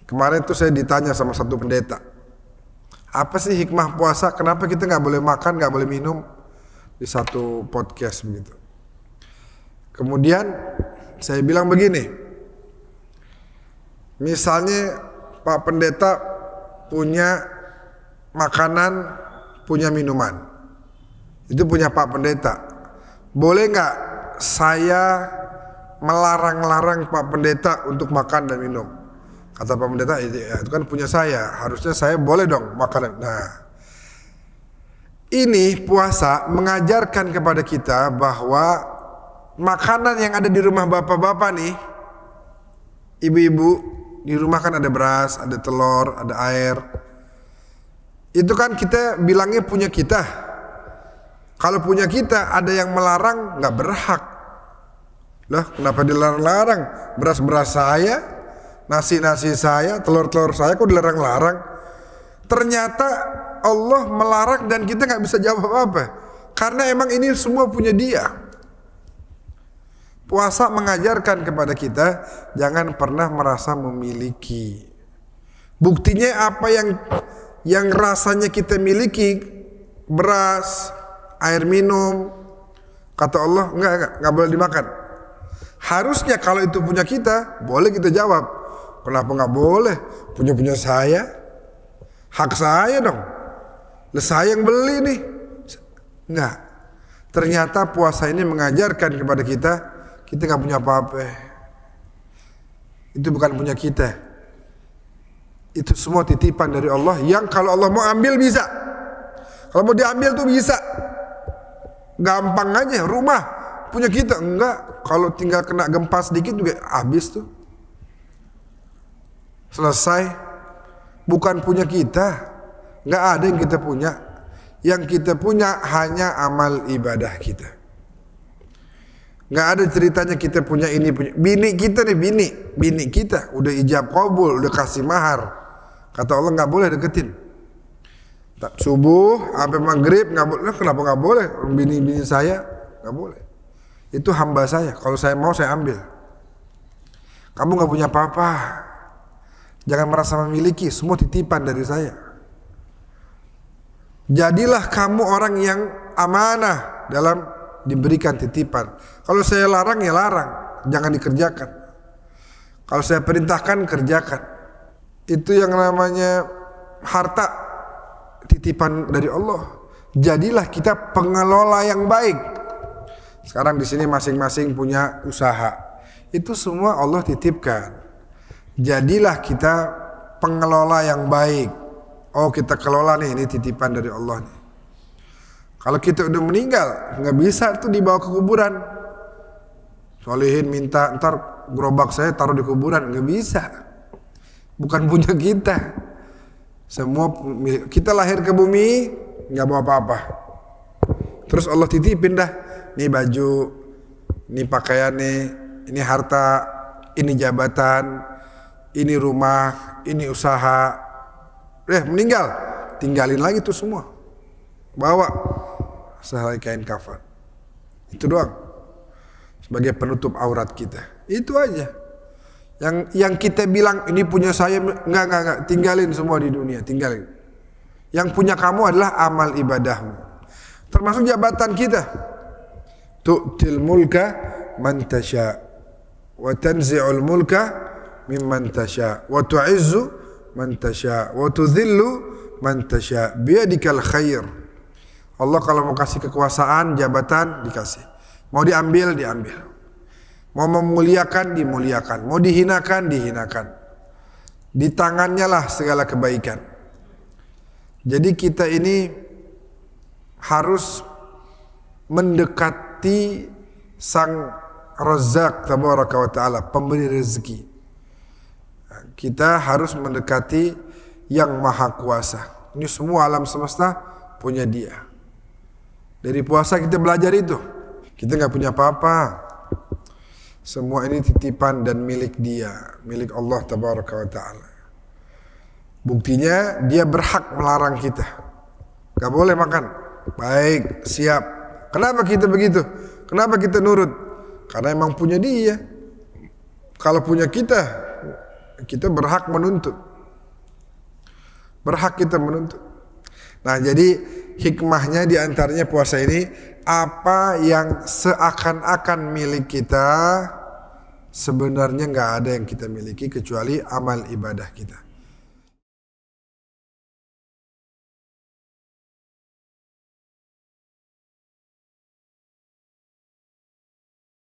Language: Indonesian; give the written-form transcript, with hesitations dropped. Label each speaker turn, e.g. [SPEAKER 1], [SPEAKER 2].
[SPEAKER 1] Kemarin tuh saya ditanya sama satu pendeta, apa sih hikmah puasa? Kenapa kita nggak boleh makan, nggak boleh minum? Di satu podcast begitu. Kemudian saya bilang begini, misalnya Pak Pendeta punya makanan, punya minuman, itu punya Pak Pendeta. Boleh nggak saya melarang-larang Pak Pendeta untuk makan dan minum? Kata Pak Pendeta, itu kan punya saya, harusnya saya boleh dong makan. Nah, ini puasa mengajarkan kepada kita bahwa makanan yang ada di rumah bapak-bapak nih, ibu-ibu, di rumah kan ada beras, ada telur, ada air. Itu kan kita bilangnya punya kita. Kalau punya kita, ada yang melarang, nggak berhak. Lah, kenapa dilarang-larang? Beras-beras saya, nasi-nasi saya, telur-telur saya kok dilarang-larang? Ternyata Allah melarang dan kita nggak bisa jawab apa-apa. Karena emang ini semua punya Dia. Puasa mengajarkan kepada kita jangan pernah merasa memiliki. Buktinya apa yang rasanya kita miliki, beras, air minum, kata Allah nggak boleh dimakan. Harusnya kalau itu punya kita, boleh kita jawab. Kenapa nggak boleh? Punya saya, hak saya dong. Lah saya yang beli nih. Enggak. Ternyata puasa ini mengajarkan kepada kita nggak punya apa-apa. Itu bukan punya kita. Itu semua titipan dari Allah yang kalau Allah mau ambil bisa. Kalau mau diambil tuh bisa. Gampang aja, rumah punya kita. Enggak, kalau tinggal kena gempa sedikit juga habis tuh. Selesai. Bukan punya kita. Enggak ada yang kita punya. Yang kita punya hanya amal ibadah kita. Enggak ada ceritanya kita punya ini punya. Bini kita nih, bini kita udah ijab qabul, udah kasih mahar. Kata Allah nggak boleh deketin. Subuh sampai maghrib nggak boleh. Kenapa nggak boleh? Bini saya nggak boleh. Itu hamba saya. Kalau saya mau saya ambil. Kamu nggak punya apa-apa. Jangan merasa memiliki. Semua titipan dari saya. Jadilah kamu orang yang amanah dalam diberikan titipan. Kalau saya larang ya larang, jangan dikerjakan. Kalau saya perintahkan kerjakan. Itu yang namanya harta titipan dari Allah. Jadilah kita pengelola yang baik. Sekarang di sini masing-masing punya usaha. Itu semua Allah titipkan. Jadilah kita pengelola yang baik. Oh, kita kelola nih, ini titipan dari Allah nih. Kalau kita udah meninggal, nggak bisa tuh dibawa ke kuburan. Solihin minta, ntar gerobak saya taruh di kuburan, nggak bisa. Bukan punya kita. Semua kita lahir ke bumi nggak bawa apa-apa. Terus Allah titipin dah, nih baju, ini pakaian nih, ini harta, ini jabatan, ini rumah, ini usaha. Meninggal, tinggalin lagi tuh semua. Bawa sehelai kain kafan. Itu doang. Sebagai penutup aurat kita. Itu aja. Yang kita bilang ini punya saya, enggak, tinggalin semua di dunia, tinggalin. Yang punya kamu adalah amal ibadahmu. Termasuk jabatan kita. Tu'til mulka man tasya wa tanzi'ul mulka mimman tasya wa tu'izzu man tasya wa tudhillu man tasya biyadikal khair. Allah kalau mau kasih kekuasaan, jabatan dikasih. Mau diambil, diambil. Mau memuliakan, dimuliakan. Mau dihinakan, dihinakan. Di tangannya lah segala kebaikan. Jadi kita ini harus mendekati Sang Razzaq Tabaraka wa Ta'ala, pemberi rezeki. Kita harus mendekati Yang Maha Kuasa. Ini semua alam semesta punya Dia. Dari puasa kita belajar itu. Kita nggak punya apa-apa. Semua ini titipan dan milik Dia, milik Allah Tabaraka wa Ta'ala. Buktinya Dia berhak melarang kita. Gak boleh makan. Baik, siap. Kenapa kita begitu? Kenapa kita nurut? Karena emang punya Dia. Kalau punya kita, kita berhak menuntut. Berhak kita menuntut. Nah, jadi hikmahnya di antaranya puasa ini, apa yang seakan-akan milik kita sebenarnya nggak ada yang kita miliki kecuali amal ibadah kita.